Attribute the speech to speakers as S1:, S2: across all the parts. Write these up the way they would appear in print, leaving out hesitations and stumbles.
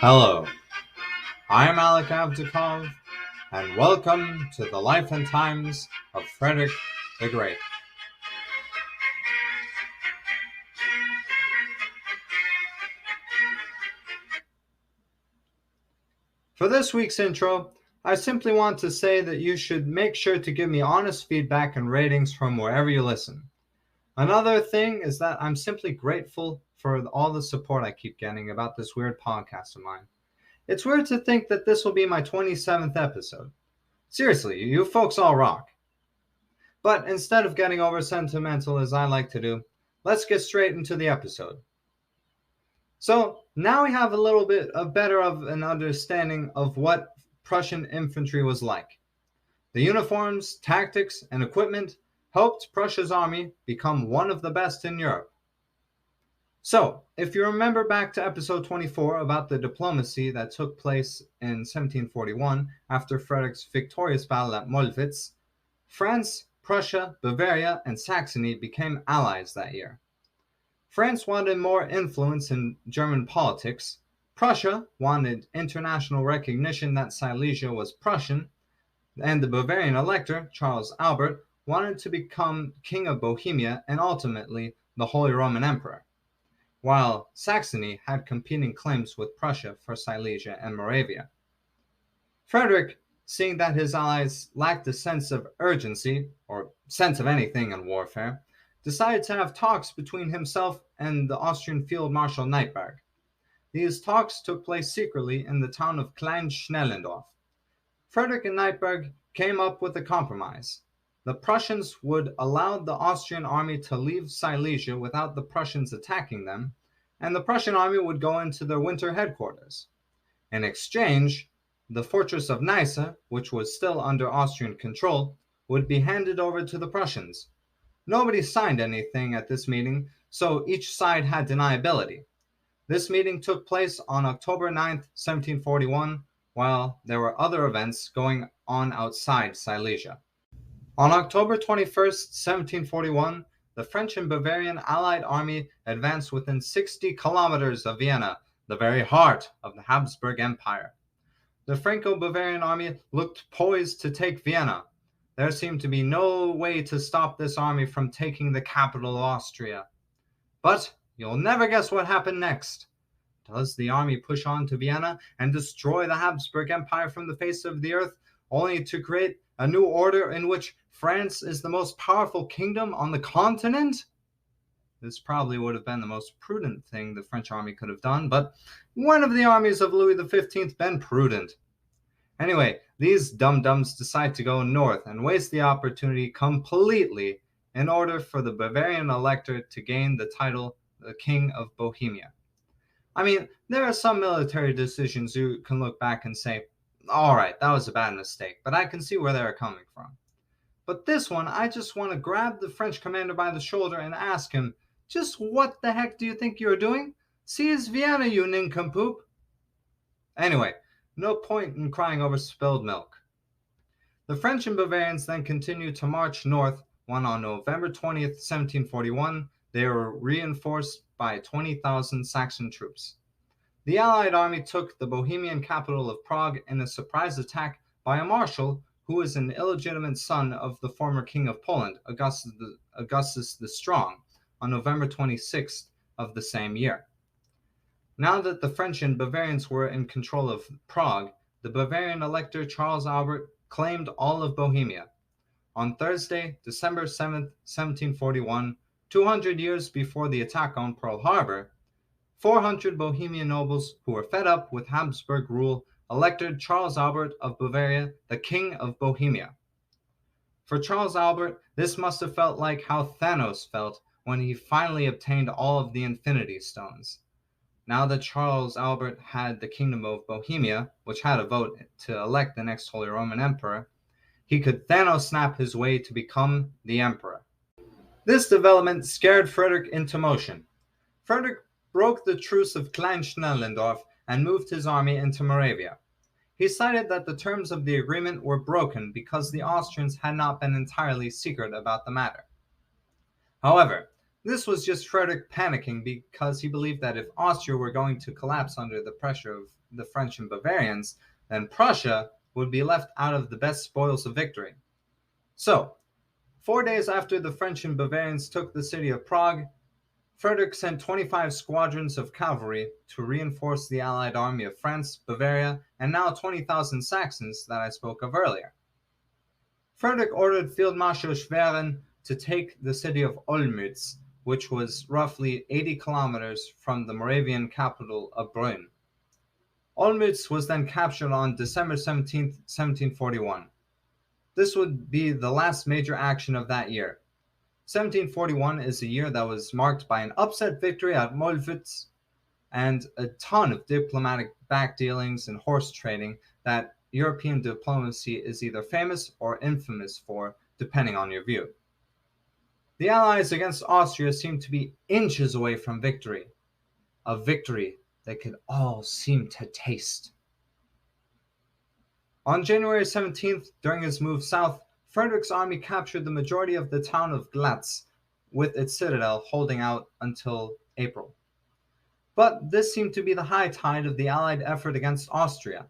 S1: Hello, I'm Alec Avdakov, and welcome to the life and times of Frederick the Great. For this week's intro, I simply want to say that you should make sure to give me honest feedback and ratings from wherever you listen. Another thing is that I'm simply grateful for all the support I keep getting about this weird podcast of mine. It's weird to think that this will be my 27th episode. Seriously, you folks all rock. But instead of getting over sentimental as I like to do, let's get straight into the episode. So now we have a little bit better of an understanding of what Prussian infantry was like. The uniforms, tactics, and equipment helped Prussia's army become one of the best in Europe. So, if you remember back to episode 24 about the diplomacy that took place in 1741 after Frederick's victorious battle at Molwitz, France, Prussia, Bavaria, and Saxony became allies that year. France wanted more influence in German politics, Prussia wanted international recognition that Silesia was Prussian, and the Bavarian elector, Charles Albert, wanted to become King of Bohemia and ultimately the Holy Roman Emperor, while Saxony had competing claims with Prussia for Silesia and Moravia. Frederick, seeing that his allies lacked a sense of urgency, or sense of anything in warfare, decided to have talks between himself and the Austrian Field Marshal Neipperg. These talks took place secretly in the town of Klein Schnellendorf. Frederick and Neipperg came up with a compromise. The Prussians would allow the Austrian army to leave Silesia without the Prussians attacking them, and the Prussian army would go into their winter headquarters. In exchange, the fortress of Neisse, which was still under Austrian control, would be handed over to the Prussians. Nobody signed anything at this meeting, so each side had deniability. This meeting took place on October 9, 1741, while there were other events going on outside Silesia. On October 21st, 1741, the French and Bavarian Allied army advanced within 60 kilometers of Vienna, the very heart of the Habsburg Empire. The Franco-Bavarian army looked poised to take Vienna. There seemed to be no way to stop this army from taking the capital of Austria. But you'll never guess what happened next. Does the army push on to Vienna and destroy the Habsburg Empire from the face of the earth, only to create a new order in which France is the most powerful kingdom on the continent? This probably would have been the most prudent thing the French army could have done, but when have the armies of Louis XV been prudent? Anyway, these dum-dums decide to go north and waste the opportunity completely in order for the Bavarian elector to gain the title the King of Bohemia. I mean, there are some military decisions you can look back and say, all right, that was a bad mistake, but I can see where they're coming from. But this one, I just want to grab the French commander by the shoulder and ask him, just what the heck do you think you're doing? Seize Vienna, you nincompoop. Anyway, no point in crying over spilled milk. The French and Bavarians then continued to march north when on November 20th, 1741, they were reinforced by 20,000 Saxon troops. The Allied army took the Bohemian capital of Prague in a surprise attack by a marshal who was an illegitimate son of the former king of Poland, Augustus the Strong, on November 26th of the same year. Now that the French and Bavarians were in control of Prague, the Bavarian elector Charles Albert claimed all of Bohemia. On Thursday, December 7th, 1741, 200 years before the attack on Pearl Harbor, 400 Bohemian nobles who were fed up with Habsburg rule elected Charles Albert of Bavaria the King of Bohemia. For Charles Albert, this must have felt like how Thanos felt when he finally obtained all of the Infinity Stones. Now that Charles Albert had the Kingdom of Bohemia, which had a vote to elect the next Holy Roman Emperor, he could Thanos snap his way to become the Emperor. This development scared Frederick into motion. Frederick broke the truce of Klein Schnellendorf and moved his army into Moravia. He cited that the terms of the agreement were broken because the Austrians had not been entirely secret about the matter. However, This was just Frederick panicking because he believed that if Austria were going to collapse under the pressure of the French and Bavarians, then Prussia would be left out of the best spoils of victory. So, 4 days after the French and Bavarians took the city of Prague, Frederick sent 25 squadrons of cavalry to reinforce the allied army of France, Bavaria, and now 20,000 Saxons that I spoke of earlier. Frederick ordered Field Marshal Schwerin to take the city of Olmütz, which was roughly 80 kilometers from the Moravian capital of Brünn. Olmütz was then captured on December 17, 1741. This would be the last major action of that year. 1741 is a year that was marked by an upset victory at Molwitz and a ton of diplomatic backdealings and horse trading that European diplomacy is either famous or infamous for, depending on your view. The Allies against Austria seemed to be inches away from victory, a victory they could all seem to taste. On January 17th, during his move south, Frederick's army captured the majority of the town of Glatz, with its citadel holding out until April. But this seemed to be the high tide of the Allied effort against Austria.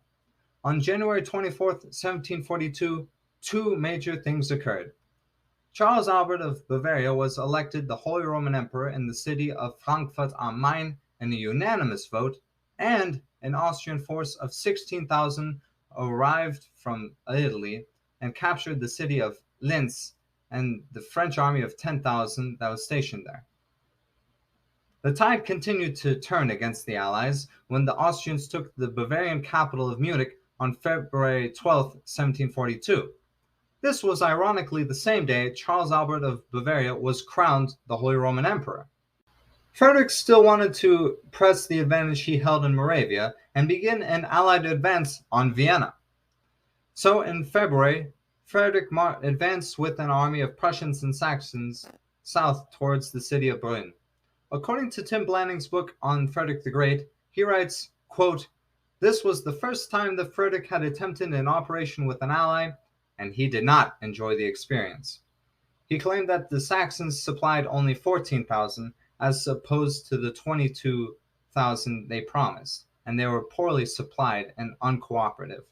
S1: On January 24th, 1742, two major things occurred. Charles Albert of Bavaria was elected the Holy Roman Emperor in the city of Frankfurt am Main in a unanimous vote, and an Austrian force of 16,000 arrived from Italy and captured the city of Linz and the French army of 10,000 that was stationed there. The tide continued to turn against the Allies when the Austrians took the Bavarian capital of Munich on February 12, 1742. This was ironically the same day Charles Albert of Bavaria was crowned the Holy Roman Emperor. Frederick still wanted to press the advantage he held in Moravia and begin an Allied advance on Vienna. So in February, Frederick advanced with an army of Prussians and Saxons south towards the city of Brünn. According to Tim Blanning's book on Frederick the Great, he writes, quote, "This was the first time that Frederick had attempted an operation with an ally, and he did not enjoy the experience." He claimed that the Saxons supplied only 14,000 as opposed to the 22,000 they promised, and they were poorly supplied and uncooperative.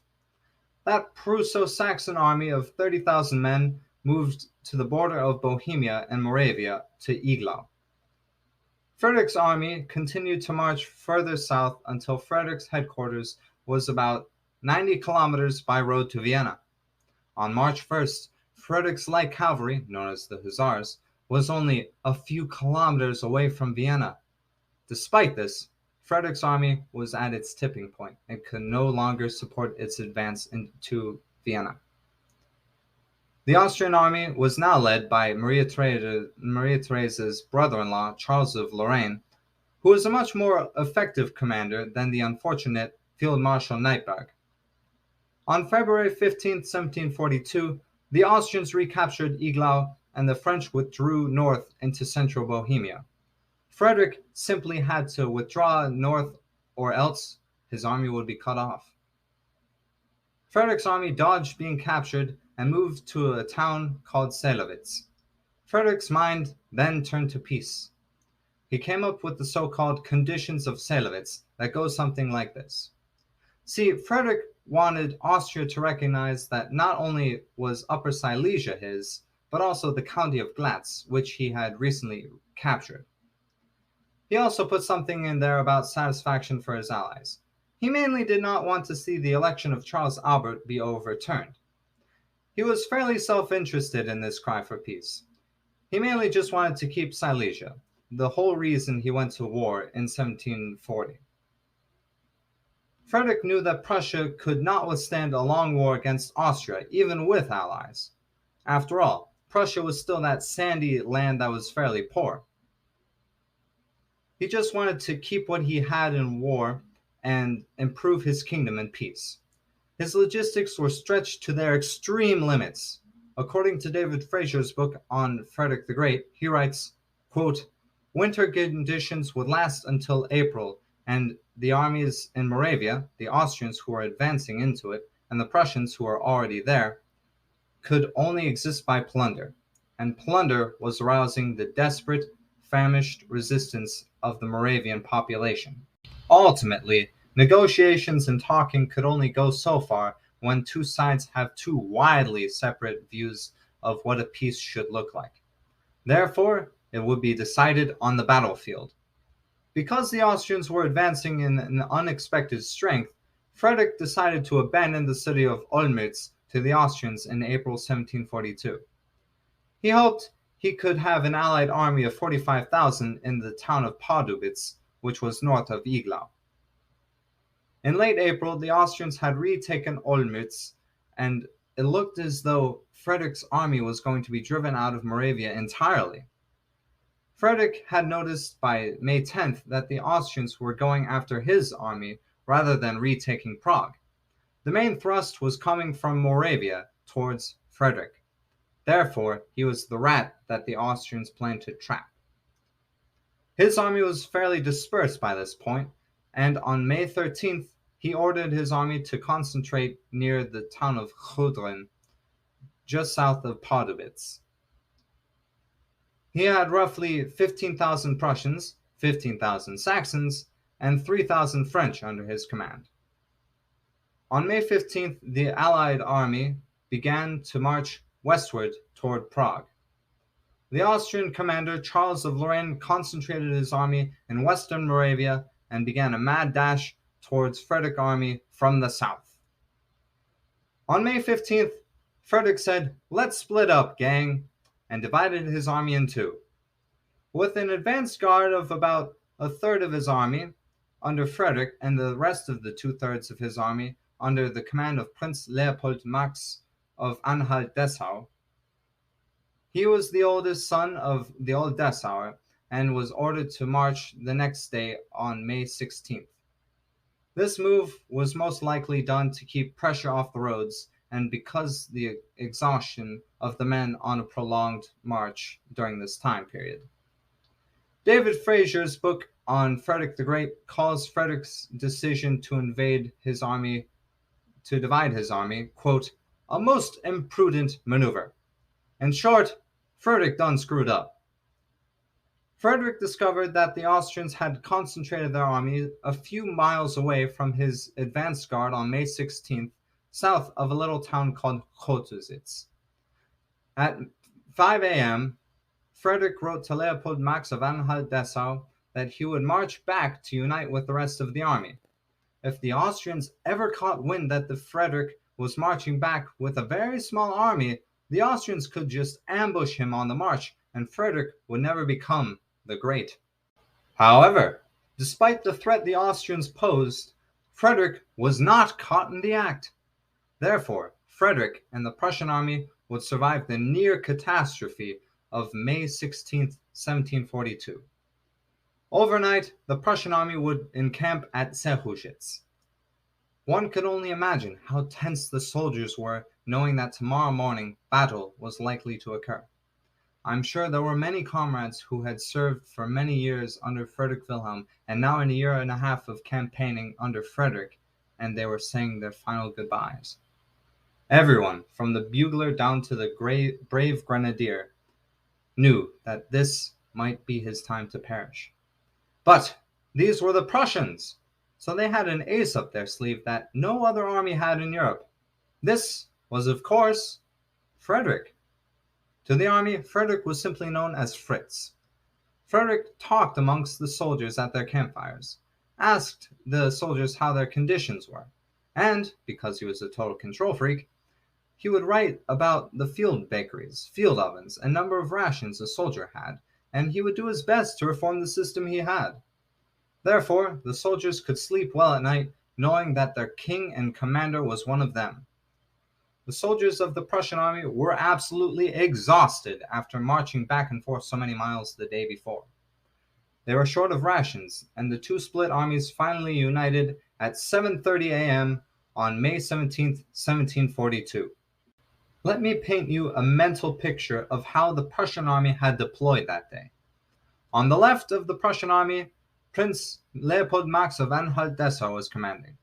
S1: That Prusso-Saxon army of 30,000 men moved to the border of Bohemia and Moravia to Iglau. Frederick's army continued to march further south until Frederick's headquarters was about 90 kilometers by road to Vienna. On March 1st, Frederick's light cavalry, known as the Hussars, was only a few kilometers away from Vienna. Despite this, Frederick's army was at its tipping point and could no longer support its advance into Vienna. The Austrian army was now led by Maria Theresa's brother-in-law, Charles of Lorraine, who was a much more effective commander than the unfortunate Field Marshal Neipperg. On February 15, 1742, the Austrians recaptured Iglau and the French withdrew north into central Bohemia. Frederick simply had to withdraw north or else his army would be cut off. Frederick's army dodged being captured and moved to a town called Seelowitz. Frederick's mind then turned to peace. He came up with the so-called conditions of Seelowitz that go something like this. See, Frederick wanted Austria to recognize that not only was Upper Silesia his, but also the county of Glatz, which he had recently captured. He also put something in there about satisfaction for his allies. He mainly did not want to see the election of Charles Albert be overturned. He was fairly self-interested in this cry for peace. He mainly just wanted to keep Silesia, the whole reason he went to war in 1740. Frederick knew that Prussia could not withstand a long war against Austria, even with allies. After all, Prussia was still that sandy land that was fairly poor. He just wanted to keep what he had in war and improve his kingdom in peace. His logistics were stretched to their extreme limits. According to David Fraser's book on Frederick the Great, he writes, quote, "Winter conditions would last until April, and the armies in Moravia, the Austrians who were advancing into it, and the Prussians who were already there, could only exist by plunder, and plunder was arousing the desperate, famished resistance of the Moravian population. Ultimately, negotiations and talking could only go so far when two sides have two widely separate views of what a peace should look like. Therefore, it would be decided on the battlefield. Because the Austrians were advancing in an unexpected strength, Frederick decided to abandon the city of Olmütz to the Austrians in April 1742. He hoped he could have an allied army of 45,000 in the town of Chotusitz, which was north of Iglau. In late April, the Austrians had retaken Olmütz, and it looked as though Frederick's army was going to be driven out of Moravia entirely. Frederick had noticed by May 10th that the Austrians were going after his army rather than retaking Prague. The main thrust was coming from Moravia towards Frederick. Therefore, he was the rat that the Austrians planned to trap. His army was fairly dispersed by this point, and on May 13th, he ordered his army to concentrate near the town of Gudrun, just south of Chotusitz. He had roughly 15,000 Prussians, 15,000 Saxons, and 3,000 French under his command. On May 15th, the Allied army began to march westward toward Prague. The Austrian commander, Charles of Lorraine, concentrated his army in western Moravia and began a mad dash towards Frederick's army from the south. On May 15th, Frederick said, "Let's split up, gang," and divided his army in two. With an advance guard of about a third of his army under Frederick and the rest of the two-thirds of his army under the command of Prince Leopold Max of Anhalt-Dessau. He was the oldest son of the old Dessauer and was ordered to march the next day on May 16th. This move was most likely done to keep pressure off the roads and because the exhaustion of the men on a prolonged march during this time period. David Fraser's book on Frederick the Great calls Frederick's decision to divide his army, quote, "a most imprudent maneuver." In short, Frederick done screwed up. Frederick discovered that the Austrians had concentrated their army a few miles away from his advance guard on May 16th, south of a little town called Chotusitz. At 5 a.m., Frederick wrote to Leopold Max of Anhalt-Dessau that he would march back to unite with the rest of the army. If the Austrians ever caught wind that the Frederick was marching back with a very small army, the Austrians could just ambush him on the march, and Frederick would never become the Great. However, despite the threat the Austrians posed, Frederick was not caught in the act. Therefore, Frederick and the Prussian army would survive the near catastrophe of May 16, 1742. Overnight, the Prussian army would encamp at Chotusitz. One could only imagine how tense the soldiers were knowing that tomorrow morning battle was likely to occur. I'm sure there were many comrades who had served for many years under Frederick Wilhelm and now in a year and a half of campaigning under Frederick, and they were saying their final goodbyes. Everyone, from the bugler down to the brave grenadier, knew that this might be his time to perish. But these were the Prussians, so they had an ace up their sleeve that no other army had in Europe. This was, of course, Frederick. To the army, Frederick was simply known as Fritz. Frederick talked amongst the soldiers at their campfires, asked the soldiers how their conditions were, and, because he was a total control freak, he would write about the field bakeries, field ovens, and number of rations a soldier had, and he would do his best to reform the system he had. Therefore, the soldiers could sleep well at night, knowing that their king and commander was one of them. The soldiers of the Prussian army were absolutely exhausted after marching back and forth so many miles the day before. They were short of rations, and the two split armies finally united at 7:30 a.m. on May 17, 1742. Let me paint you a mental picture of how the Prussian army had deployed that day. On the left of the Prussian army, Prince Leopold Max of Anhalt-Dessau was commanding.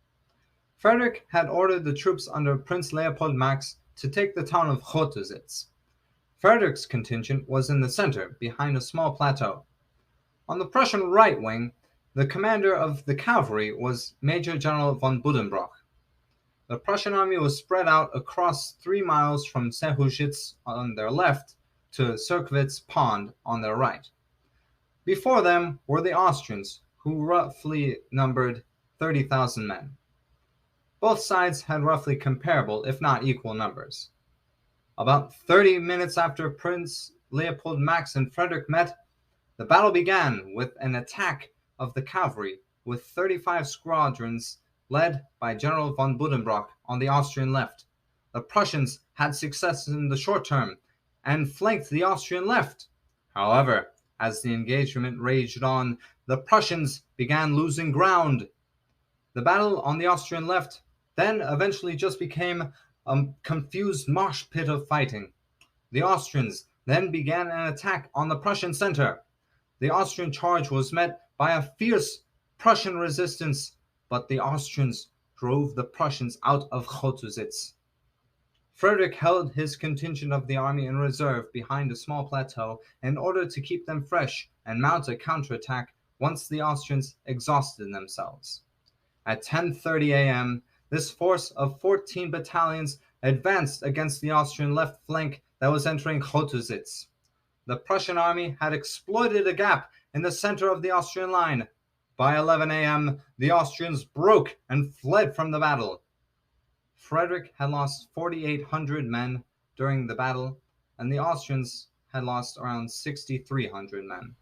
S1: Frederick had ordered the troops under Prince Leopold Max to take the town of Chotusitz. Frederick's contingent was in the center, behind a small plateau. On the Prussian right wing, the commander of the cavalry was Major General von Buddenbrock. The Prussian army was spread out across 3 miles from Chotusitz on their left to Serkowitz Pond on their right. Before them were the Austrians, who roughly numbered 30,000 men. Both sides had roughly comparable, if not equal, numbers. About 30 minutes after Prince Leopold Max and Frederick met, the battle began with an attack of the cavalry with 35 squadrons led by General von Buddenbrock on the Austrian left. The Prussians had success in the short term and flanked the Austrian left. However, as the engagement raged on, the Prussians began losing ground. The battle on the Austrian left then eventually just became a confused mosh pit of fighting. The Austrians then began an attack on the Prussian center. The Austrian charge was met by a fierce Prussian resistance, but the Austrians drove the Prussians out of Chotusitz. Frederick held his contingent of the army in reserve behind a small plateau in order to keep them fresh and mount a counterattack once the Austrians exhausted themselves. At 10:30 a.m., this force of 14 battalions advanced against the Austrian left flank that was entering Chotusitz. The Prussian army had exploited a gap in the center of the Austrian line. By 11 a.m., the Austrians broke and fled from the battle. Frederick had lost 4,800 men during the battle, and the Austrians had lost around 6,300 men,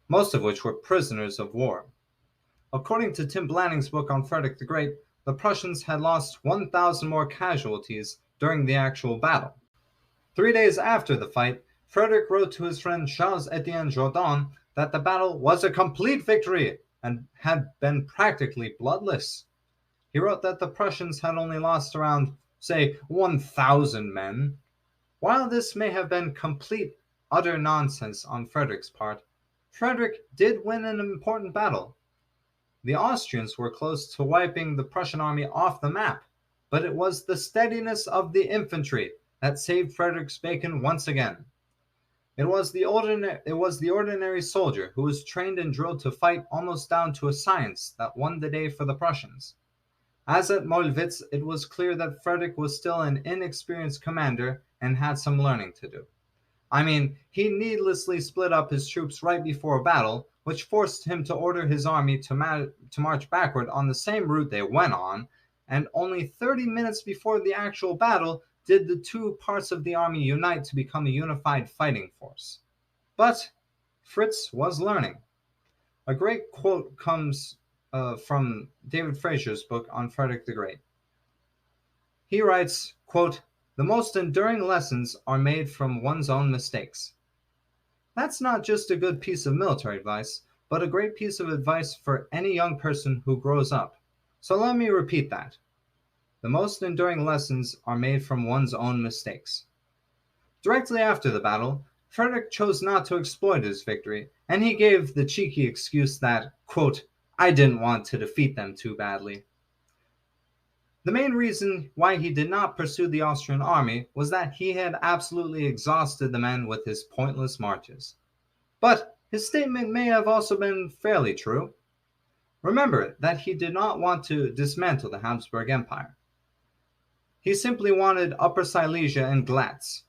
S1: most of which were prisoners of war. According to Tim Blanning's book on Frederick the Great, the Prussians had lost 1,000 more casualties during the actual battle. 3 days after the fight, Frederick wrote to his friend Charles-Étienne Jourdan that the battle was a complete victory and had been practically bloodless. He wrote that the Prussians had only lost around, say, 1,000 men. While this may have been complete, utter nonsense on Frederick's part, Frederick did win an important battle. The Austrians were close to wiping the Prussian army off the map, but it was the steadiness of the infantry that saved Frederick's bacon once again. It was the ordinary soldier who was trained and drilled to fight almost down to a science that won the day for the Prussians. As at Mollwitz, it was clear that Frederick was still an inexperienced commander and had some learning to do. I mean, he needlessly split up his troops right before a battle, which forced him to order his army to march backward on the same route they went on, and only 30 minutes before the actual battle did the two parts of the army unite to become a unified fighting force. But Fritz was learning. A great quote comes from David Fraser's book on Frederick the Great. He writes, quote, "The most enduring lessons are made from one's own mistakes." That's not just a good piece of military advice, but a great piece of advice for any young person who grows up. So let me repeat that. The most enduring lessons are made from one's own mistakes. Directly after the battle, Frederick chose not to exploit his victory, and he gave the cheeky excuse that, quote, "I didn't want to defeat them too badly." The main reason why he did not pursue the Austrian army was that he had absolutely exhausted the men with his pointless marches. But his statement may have also been fairly true. Remember that he did not want to dismantle the Habsburg Empire. He simply wanted Upper Silesia and Glatz.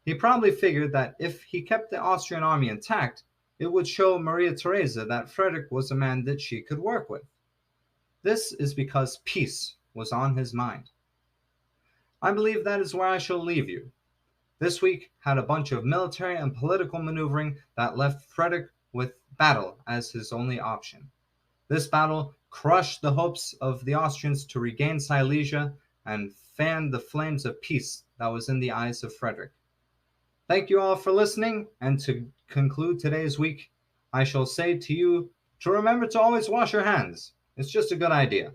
S1: He probably figured that if he kept the Austrian army intact, it would show Maria Theresa that Frederick was a man that she could work with. This is because peace was on his mind. I believe that is where I shall leave you. This week had a bunch of military and political maneuvering that left Frederick with battle as his only option. This battle crushed the hopes of the Austrians to regain Silesia and fanned the flames of peace that was in the eyes of Frederick. Thank you all for listening, and to conclude today's week, I shall say to you to remember to always wash your hands. It's just a good idea.